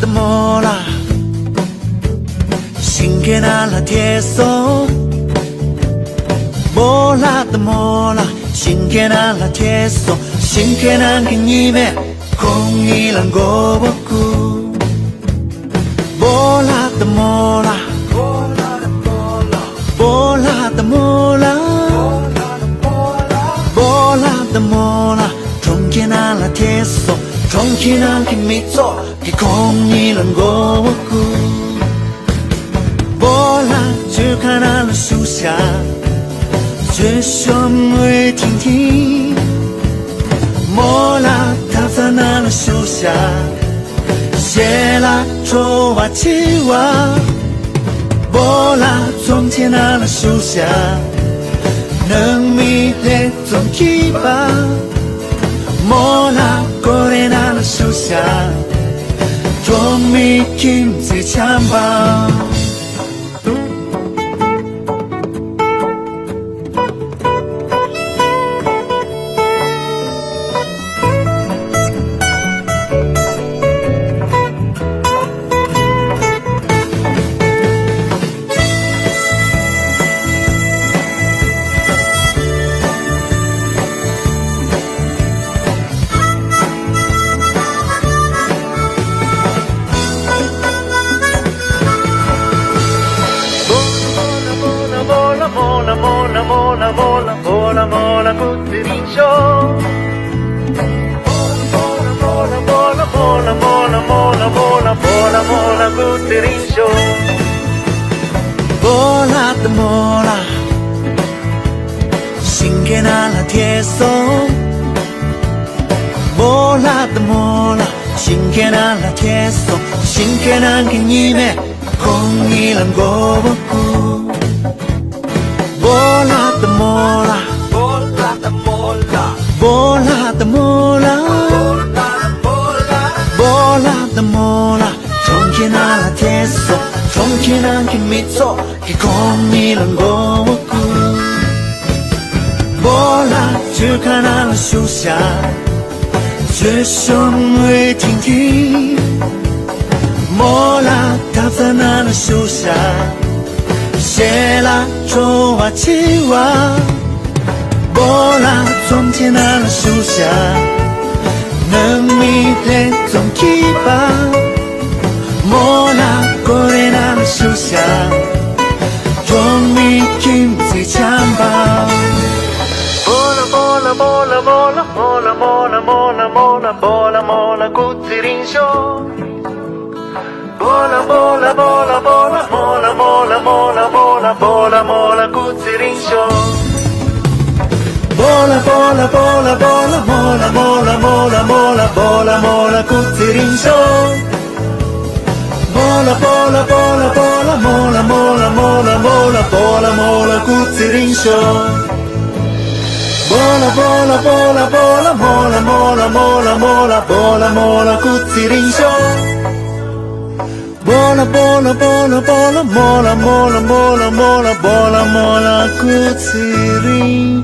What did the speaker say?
的莫拉，신기나 라티에서莫拉的莫拉，신기나 라티에서 신기한 게 님의 공이란 거 없고莫拉的莫拉，莫拉的莫拉，莫拉的莫拉，重庆那拉铁索，重庆那给米做，给空一人过我顾。莫拉只看那了树下，只胸会听听。莫拉他在那了树下。写了说话起话，莫拉从前那了树下，能迷恋总起吧，莫拉过来那了树下，总迷金最强吧。mola cuttirincio mola cuttirincio mola的mola 신기나 라티에서 mola的mola 신기나 라티에서 신기한 게 님의 공이란 거 없고 mola的mola mola da mola mola的mola mola的mola重庆那拉铁索重庆那给米做给空一人过我顾莫拉只看那了树下只胸会听听莫拉他在那了树下写了说话起话莫拉从前那了树下能迷恋总起吧莫拉过来那了树下总迷金最强吧mola mola mola mola mola mola mola mola mola cuttirincio mola mola mola mola mola mola mola mola mola mola cuttirincio mola mola mola mola mola mola mola mola mola mola cuttirincio mola mola mola mola mola mola mola mola mola mola cuttirincio mola mola mola mola mola mola mola mola mola mola cuttirincio mola mola mola mola mola mola mola mola mola mola cuttirincio